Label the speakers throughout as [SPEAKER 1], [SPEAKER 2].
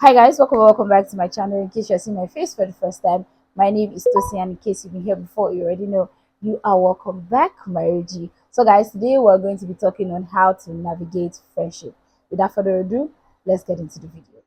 [SPEAKER 1] Hi guys, welcome back to my channel. In case you're seeing my face for the first time, my name is Tosi, and in case you've been here before, you already know, you are welcome back, my OG. So guys, today we're going to be talking on how to navigate friendship. Without further ado, let's get into the video.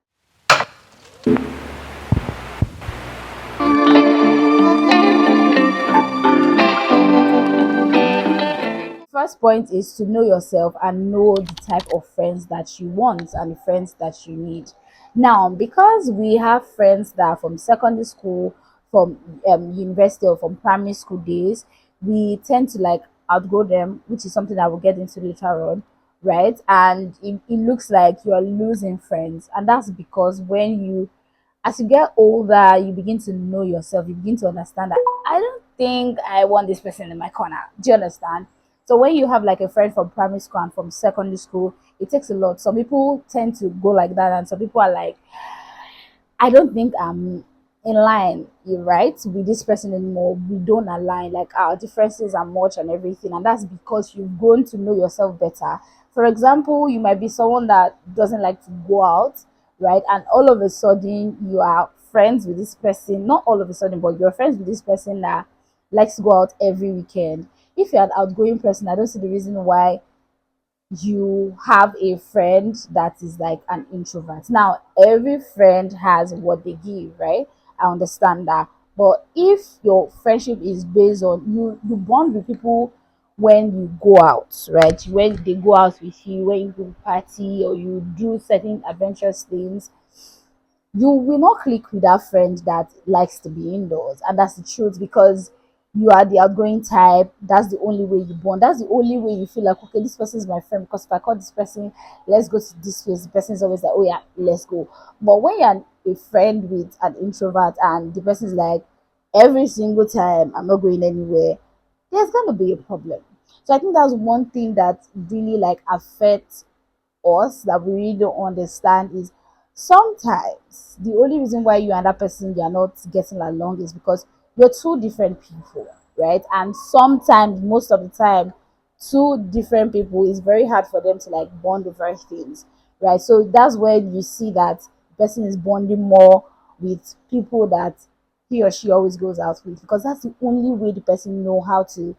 [SPEAKER 1] First point is to know yourself and know the type of friends that you want and the friends that you need. Now, because we have friends that are from secondary school, from university, or from primary school days, we tend to like outgrow them, which is something that we'll get into later on, right? And it looks like you are losing friends, and that's because as you get older, you begin to know yourself. You begin to understand that I don't think I want this person in my corner. Do you understand? So when you have like a friend from primary school and from secondary school, it takes a lot. Some people tend to go like that, and some people are like, I don't think I'm in line, you're right, with this person anymore. We don't align, like our differences are much and everything, and that's because you've grown to know yourself better. For example, you might be someone that doesn't like to go out, right? And all of a sudden you are friends with this person, not all of a sudden, but you're friends with this person that likes to go out every weekend. If you're an outgoing person, I don't see the reason why you have a friend that is like an introvert. Now, every friend has what they give, right? I understand that. But if your friendship is based on you bond with people when you go out, right? When they go out with you, when you go party or you do certain adventurous things, you will not click with that friend that likes to be indoors. And that's the truth, because you are the outgoing type. That's the only way you bond. That's the only way you feel like, okay, this person is my friend, because if I call this person, let's go to this place, the person is always like, oh yeah, let's go. But when you're a friend with an introvert and the person is like, every single time I'm not going anywhere, there's gonna be a problem. So I think that's one thing that really like affects us, that we really don't understand, is sometimes the only reason why you and that person you're not getting along is because you're two different people, right? And sometimes, most of the time, two different people is very hard for them to like bond over things, right? So that's where you see that the person is bonding more with people that he or she always goes out with, because that's the only way the person know how to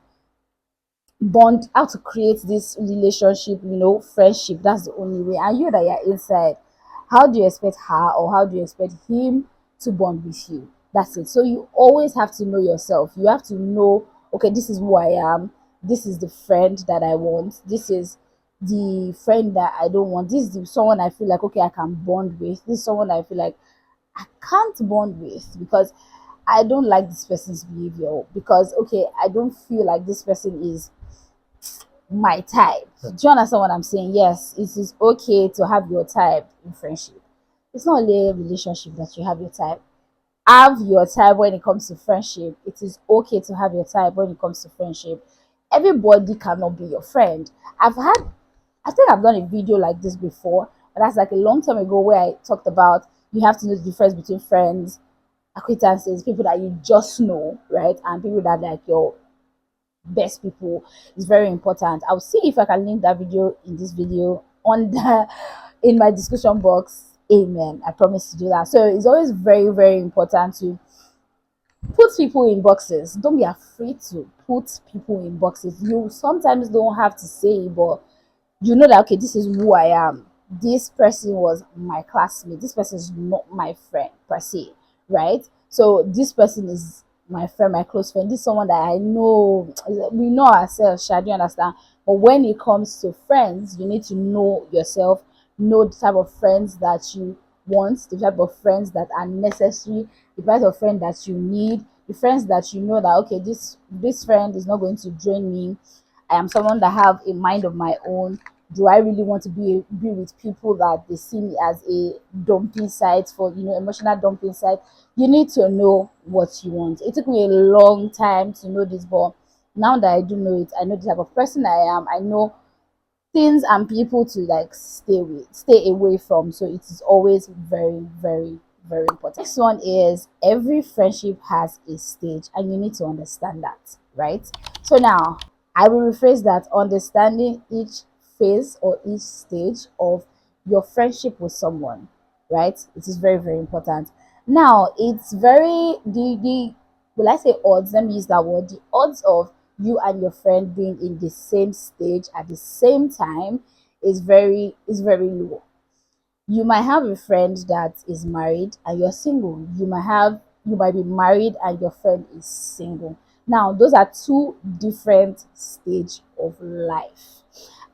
[SPEAKER 1] bond, how to create this relationship, friendship. That's the only way. And you that you're inside, how do you expect her or how do you expect him to bond with you? That's it. So you always have to know yourself. You have to know, okay, this is who I am. This is the friend that I want. This is the friend that I don't want. This is someone I feel like, okay, I can bond with. This is someone I feel like I can't bond with, because I don't like this person's behavior, because okay, I don't feel like this person is my type. Do you understand what I'm saying? Yes, it is okay to have your type in friendship. It's not only a relationship that you have your type. Have your type when it comes to friendship. It is okay to have your type when it comes to friendship. Everybody cannot be your friend. I think I've done a video like this before, but that's like a long time ago, where I talked about you have to know the difference between friends, acquaintances, people that you just know, right? And people that like your best people. Is very important. I'll see if I can link that video in this video on the in my description box. Amen. I promise to do that. So it's always very, very important to put people in boxes. Don't be afraid to put people in boxes. You sometimes don't have to say it, but you know that, okay, this is who I am. This person was my classmate. This person is not my friend per se, right? So this person is my friend, my close friend. This is someone that I know. We know ourselves. Shall you understand? But when it comes to friends, you need to know yourself, know the type of friends that you want, the type of friends that are necessary, the type of friend that you need, the friends that you know that, okay, this friend is not going to drain me. I am someone that have a mind of my own. Do I really want to be with people that they see me as a dumping site for, emotional dumping site? You need to know what you want. It took me a long time to know this, but now that I do know it, I know the type of person I am. I know things and people to like stay away from. So it is always very, very, very important. Next one is, every friendship has a stage, and you need to understand that, right? So now I will rephrase that: understanding each phase or each stage of your friendship with someone. right? It is very, very important. Now, it's very the will I say odds? Let me use that word. The odds of you and your friend being in the same stage at the same time is very low. You might have a friend that is married and you're single. You might be married and your friend is single. Now, those are two different stage of life.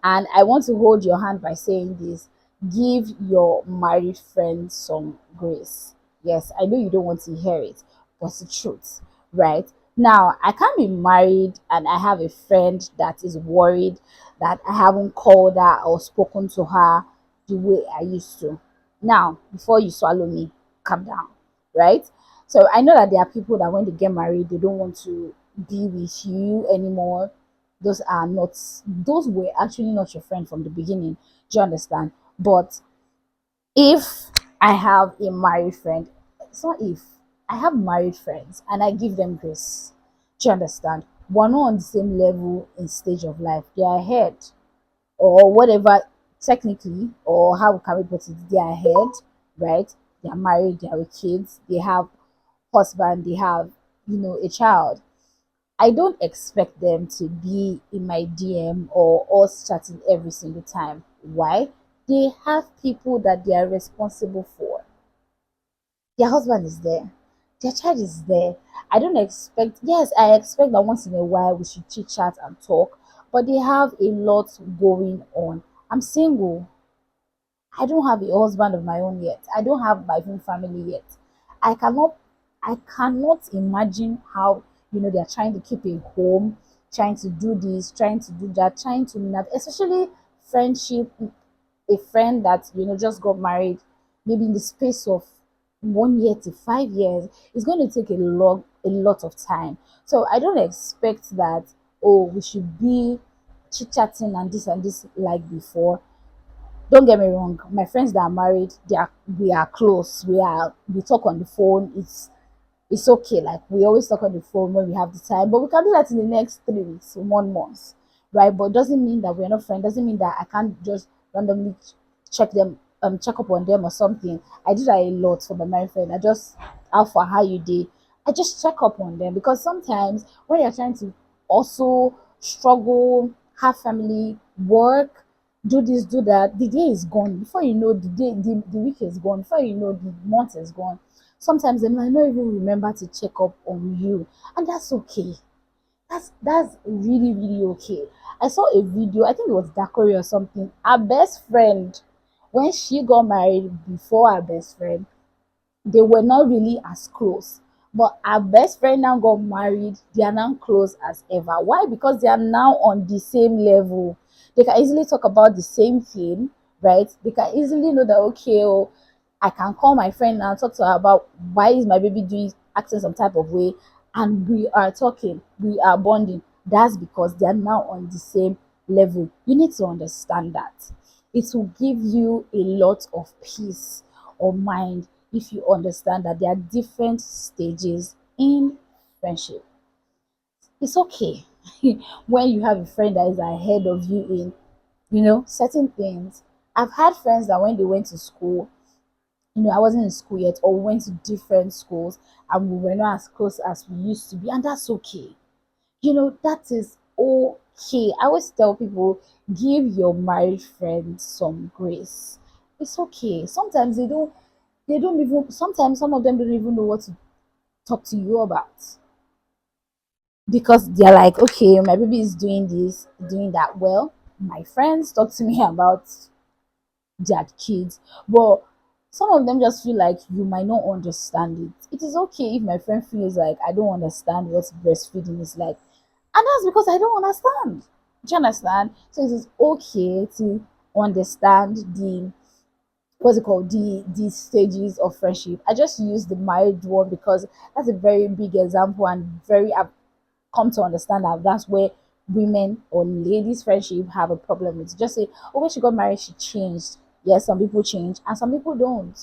[SPEAKER 1] And I want to hold your hand by saying this: give your married friend some grace. Yes, I know you don't want to hear it, but it's the truth, right? Now, I can't be married and I have a friend that is worried that I haven't called her or spoken to her the way I used to. Now, before you swallow me, calm down, right? So I know that there are people that when they get married, they don't want to be with you anymore. Those were actually not your friend from the beginning. Do you understand? But if I have a married friend, it's not if I have married friends and I give them grace. Do you understand? We're not on the same level in stage of life. They are ahead or whatever technically, or how can we put it, they are ahead, right? They are married, they are with kids, they have husband, they have, a child. I don't expect them to be in my DM or us chatting every single time. Why? They have people that they are responsible for. Their husband is there, their child is there. I don't expect, yes, I expect that once in a while we should chit chat and talk, but they have a lot going on. I'm single. I don't have a husband of my own yet. I don't have my own family yet. I cannot I cannot imagine how they're trying to keep a home, trying to do this, trying to do that, trying to especially friendship, a friend that just got married, maybe in the space of 1 year to 5 years, it's going to take a lot of time. So I don't expect that, oh, we should be chit chatting and this like before. Don't get me wrong, my friends that are married, we are close. We talk on the phone. It's okay. Like we always talk on the phone when we have the time, but we can do that in the next 3 weeks, 1 month, right? But doesn't mean that we're not friends. Doesn't mean that I can't just randomly check up on them or something. I do that a lot for my married friend. I just out for how you did. I just check up on them because sometimes when you're trying to also struggle, have family, work, do this, do that, the day is gone. Before you know, the week is gone. Before you know, the month is gone. Sometimes they might not even remember to check up on you, and that's okay. That's really, really okay. I saw a video, I think it was Dakori or something. Our best friend, when she got married, before our best friend, they were not really as close. But our best friend now got married, they are now close as ever. Why? Because they are now on the same level. They can easily talk about the same thing, right? They can easily know that, okay, oh, I can call my friend now, talk to her about why is my baby doing acting some type of way, and we are talking, we are bonding. That's because they are now on the same level. You need to understand that. It will give you a lot of peace of mind if you understand that there are different stages in friendship. It's okay when you have a friend that is ahead of you in, certain things. I've had friends that when they went to school, I wasn't in school yet, or we went to different schools and we were not as close as we used to be, and that's okay. That is okay. I always tell people, give your married friends some grace. It's okay. Sometimes they don't even, sometimes some of them don't even know what to talk to you about because they're like, okay, my baby is doing this, doing that. Well, my friends talk to me about their kids, but some of them just feel like you might not understand it. It is okay if my friend feels like I don't understand what breastfeeding is like, and that's because I don't understand. Do you understand? So it is okay to understand what's it called, the stages of friendship. I just use the married one because that's a very big example, and very I've come to understand that that's where women or ladies friendship have a problem with. Just say, oh, when she got married she changed. Yes, some people change and some people don't,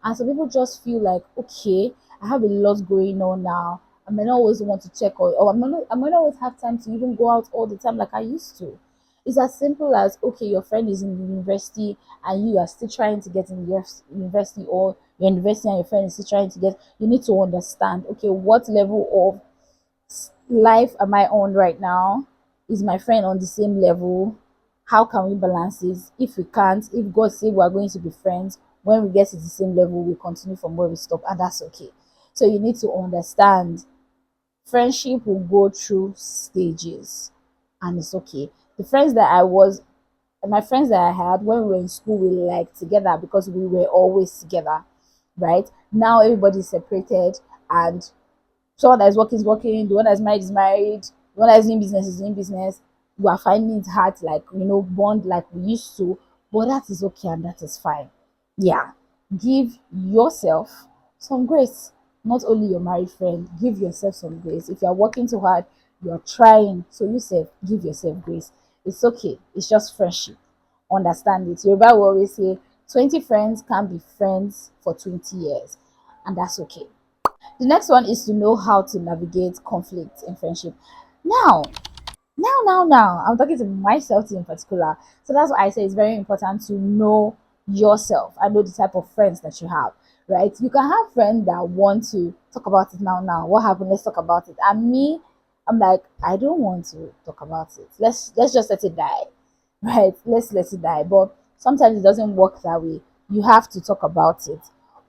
[SPEAKER 1] and some people just feel like, okay, I have a lot going on now, I may not always want to check, or I might not always have time to even go out all the time like I used to. It's as simple as, okay, your friend is in university and you are still trying to get in your university, or your university and your friend is still trying to get. You need to understand, okay, what level of life am I on right now? Is my friend on the same level? How can we balance this? If we can't, if God say we are going to be friends, when we get to the same level, we continue from where we stop, and that's okay. So you need to understand friendship will go through stages, and it's okay. The friends that I was, my friends that I had when we were in school, we were like together because we were always together, right? Now everybody's separated, and someone that is working is working, the one that is married, the one that is doing business is doing business. We are finding it hard to, like, bond like we used to, but that is okay and that is fine. Yeah. Give yourself some grace. Not only your married friend, give yourself some grace. If you're working too hard, you're trying. So you say, give yourself grace. It's okay. It's just friendship. Understand it. Yoruba will always say 20 friends can be friends for 20 years. And that's okay. The next one is to know how to navigate conflict in friendship. Now, now, I'm talking to myself in particular. So that's why I say it's very important to know yourself and know the type of friends that you have, right? You can have friends that want to talk about it now. What happened? Let's talk about it. And me, I'm like, I don't want to talk about it. Let's just let it die, right? Let's let it die. But sometimes it doesn't work that way. You have to talk about it.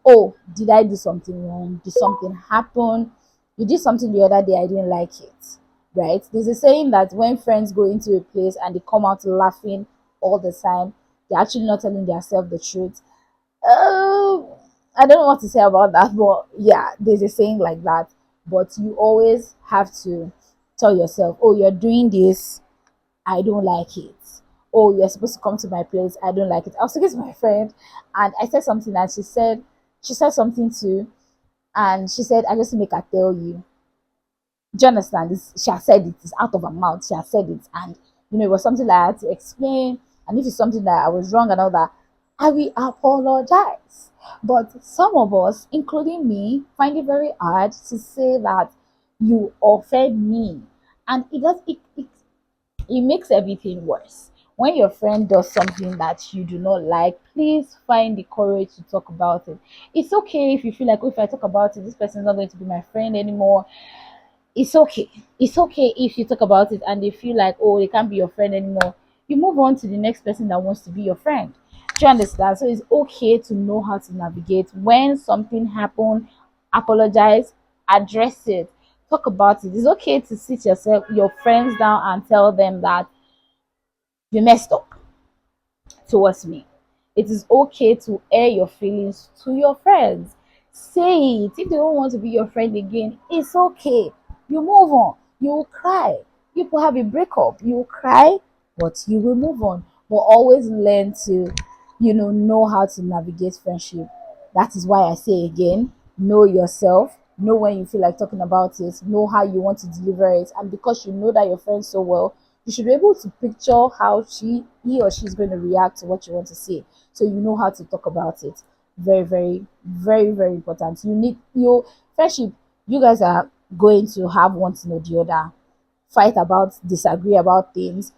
[SPEAKER 1] Oh, did I do something wrong? Did something happen? You did something the other day, I didn't like it, right? There's a saying that when friends go into a place and they come out laughing all the time, they're actually not telling themselves the truth. I don't know what to say about that, but yeah, there's a saying like that. But you always have to tell yourself, oh, you're doing this, I don't like it. Oh, you're supposed to come to my place, I don't like it. I was talking to my friend and I said something, and she said something too, and she said, I just make her tell you. Do you understand? This, she has said it. It's out of her mouth. She has said it, and it was something that I had to explain. And if it's something that I was wrong and all that, I will apologize. But some of us, including me, find it very hard to say that you offend me, and it does. It makes everything worse. When your friend does something that you do not like, please find the courage to talk about it. It's okay if you feel like, oh, if I talk about it, this person is not going to be my friend anymore. It's okay. It's okay if you talk about it and they feel like, oh, they can't be your friend anymore. You move on to the next person that wants to be your friend. Do you understand? So it's okay to know how to navigate when something happened, apologize, address it, talk about it. It's okay to sit your friends down and tell them that you messed up towards me. It is okay to air your feelings to your friends. Say it. If they don't want to be your friend again, it's okay. You move on. You will cry. People have a breakup. You will cry, but you will move on. But always learn to, know how to navigate friendship. That is why I say again, know yourself. Know when you feel like talking about it. Know how you want to deliver it. And because you know that your friend so well, you should be able to picture how he or she is going to react to what you want to say, so you know how to talk about it. Very, very, very, very important. You need your friendship. You guys are going to have one thing or the other, fight about, disagree about things.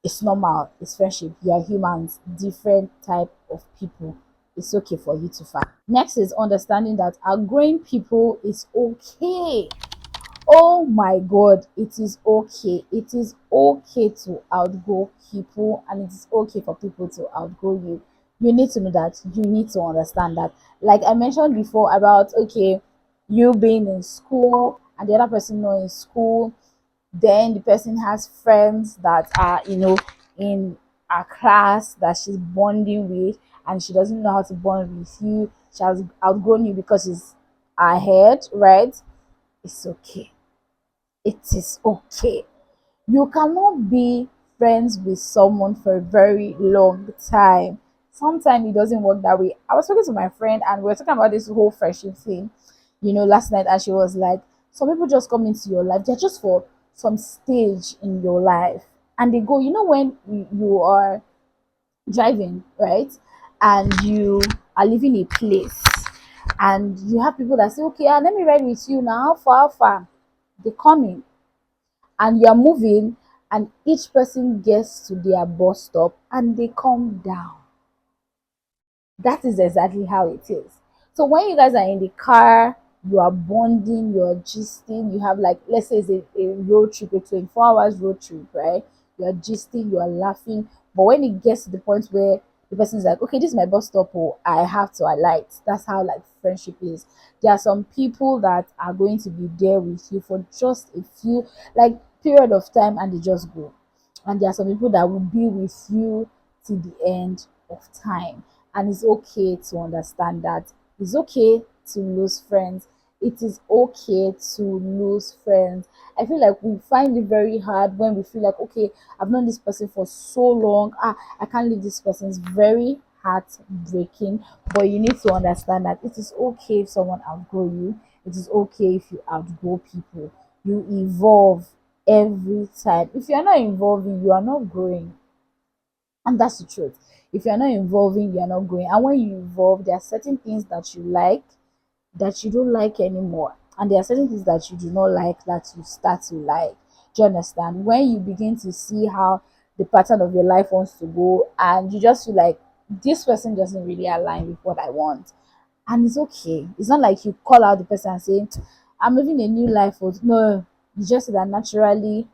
[SPEAKER 1] It's normal. It's friendship. You are humans, different type of people. It's okay for you to fight. Next is understanding that outgrowing people is okay. Oh my God, it is okay. It is okay to outgrow people, and it is okay for people to outgrow you. You need to know that. You need to understand that. Like I mentioned before about, okay, you being in school and the other person not in school, then the person has friends that are, in a class that she's bonding with, and she doesn't know how to bond with you. She has outgrown you because she's ahead, right? It's okay. It is okay. You cannot be friends with someone for a very long time. Sometimes it doesn't work that way. I was talking to my friend and we were talking about this whole friendship thing, last night, and she was like, some people just come into your life, they're just for some stage in your life. And they go, when you are driving, right? And you are leaving a place and you have people that say, okay, let me ride with you now. How far, how far? They come in and you're moving and each person gets to their bus stop and they come down. That is exactly how it is. So when you guys are in the car, you are bonding, you're gisting, you have like, let's say it's a road trip, a 24 hours road trip, right? You're gisting, you are laughing. But when it gets to the point where the person is like, okay, this is my bus stop, oh, I have to alight. That's how like friendship is. There are some people that are going to be there with you for just a few, like, period of time, and they just go. And there are some people that will be with you till the end of time. And it's okay to understand that. It's okay to lose friends. It is okay to lose friends. I feel like we find it very hard when we feel like, okay, I've known this person for so long. I can't leave this person. It's very heartbreaking. But you need to understand that it is okay if someone outgrow you. It is okay if you outgrow people. You evolve every time. If you're not evolving, you are not growing. And that's the truth. If you're not evolving, you're not growing. And when you evolve, there are certain things that you like that you don't like anymore. And there are certain things that you do not like that you start to like. Do you understand? When you begin to see how the pattern of your life wants to go, and you just feel like this person doesn't really align with what I want. And it's okay. It's not like you call out the person and say, I'm living a new life. Or no, you just say that naturally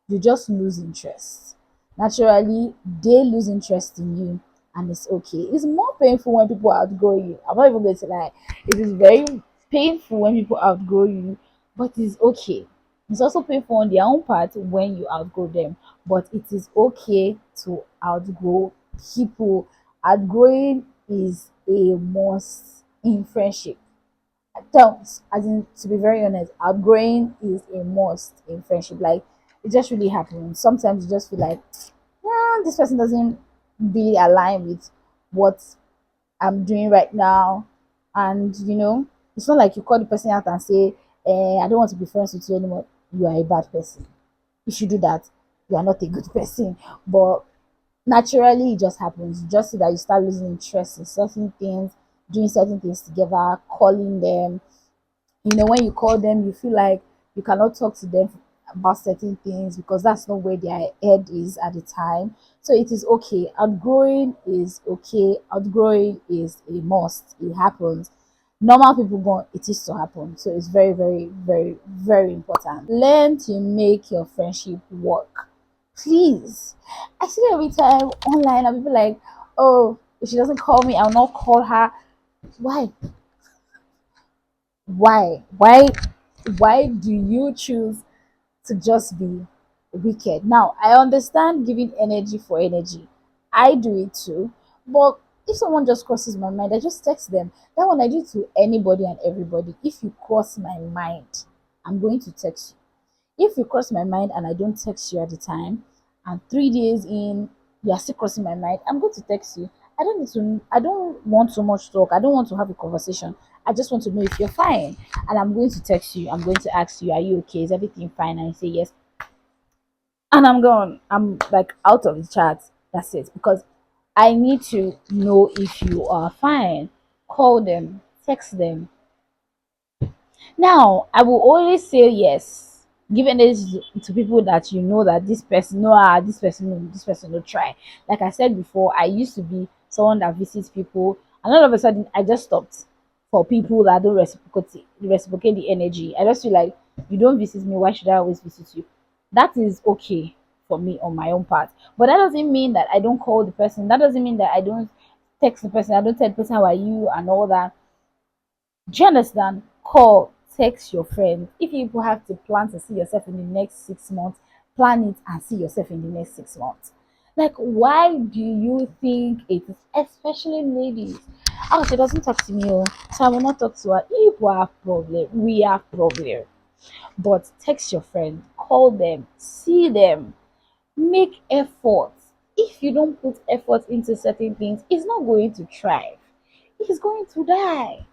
[SPEAKER 1] you just lose interest. Naturally, they lose interest in you, and it's okay. It's more painful when people outgrow you. I'm not even going to lie. It is very painful when people outgrow you, but it's okay. It's also painful on their own part when you outgrow them, but it is okay to outgrow people. Outgrowing is a must in friendship terms, as in, to be very honest, outgrowing is a must in friendship. Like, it just really happens. Sometimes you just feel like, yeah, this person doesn't really align with what I'm doing right now. And it's not like you call the person out and say, I don't want to be friends with you anymore. You are a bad person. If you do that, you are not a good person. But naturally, it just happens. You just see that you start losing interest in certain things, doing certain things together, calling them. When you call them, you feel like you cannot talk to them about certain things because that's not where their head is at the time. So it is okay. Outgrowing is okay. Outgrowing is a must. It happens. Normal people go, it is to happen. So it's very, very, very, very important. Learn to make your friendship work. Please. I see it every time online and people like, oh, if she doesn't call me, I'll not call her. Why? Why do you choose to just be wicked? Now, I understand giving energy for energy. I do it too. But if someone just crosses my mind, I just text them. That one I do to anybody and everybody. If you cross my mind, I'm going to text you. If you cross my mind and I don't text you at the time, and 3 days in, you are still crossing my mind, I'm going to text you. I don't want so much talk. I don't want to have a conversation. I just want to know if you're fine. And I'm going to text you. I'm going to ask you, are you okay? Is everything fine? And you say yes. And I'm gone. I'm like out of the chat. That's it. Because I need to know if you are fine. Call them, text them. Now, I will always say yes, giving this to people that you know that this person, no, this person will try. Like I said before, I used to be someone that visits people, and all of a sudden, I just stopped for people that don't reciprocate the energy. I just feel like you don't visit me, why should I always visit you? That is okay for me on my own part, but that doesn't mean that I don't call the person. That doesn't mean that I don't text the person. I don't tell the person how are you and all that. Do you understand? Call, text your friend. If you people have to plan to see yourself in the next 6 months, plan it and see yourself in the next 6 months. Like, why do you think it is, especially ladies? Oh, she doesn't talk to me, oh, so I will not talk to her. If we have problem, we have problem. But text your friend, call them, see them, make effort. If you don't put effort into certain things, it's not going to thrive. It's going to die.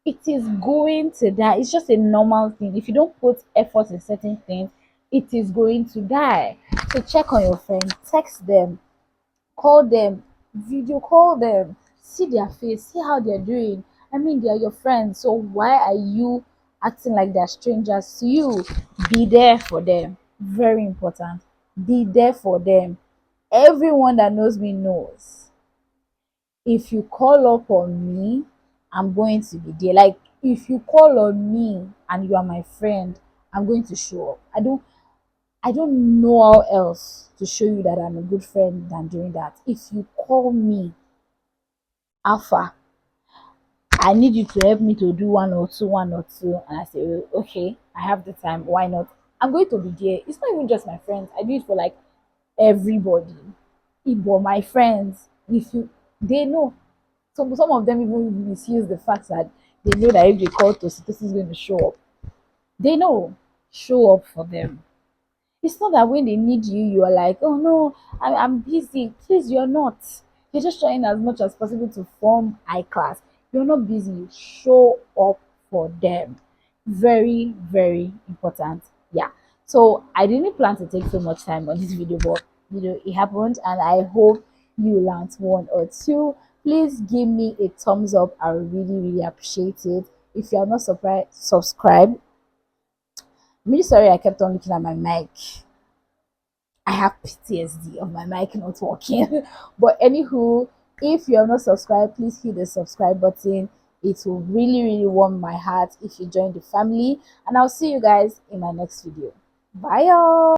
[SPEAKER 1] It is going to die. It's just a normal thing. If you don't put effort in certain things, it is going to die. So check on your friend, text them, call them, video call them, see their face, see how they're doing. I mean, they are your friends. So why are you acting like they're strangers to you? Be there for them. Very important. Be there for them. Everyone that knows me knows. If you call up on me, I'm going to be there. Like if you call on me and you are my friend, I'm going to show up. I don't know how else to show you that I'm a good friend than doing that. If you call me, Alpha, I need you to help me to do one or two, and I say, "Oh, okay, I have the time. Why not? I'm going to be there." It's not even just my friends. I do it for like everybody. But my friends, if you, they know. Some of them even misuse the fact that they know that if they call to this is going to show up. They know. Show up for them. It's not that when they need you, you are like, oh no, I'm busy. Please, you're not. You're just trying as much as possible to form high class. You're not busy. Show up for them. Very, very important. Yeah. So I didn't plan to take so much time on this video, but it happened, and I hope you learned one or two. Please give me a thumbs up. I really, really appreciate it. If you are not subscribe. I'm really sorry I kept on looking at my mic. I have PTSD of my mic not working. But anywho, if you're not subscribed, please hit the subscribe button. It will really, really warm my heart if you join the family. And I'll see you guys in my next video. Bye, y'all.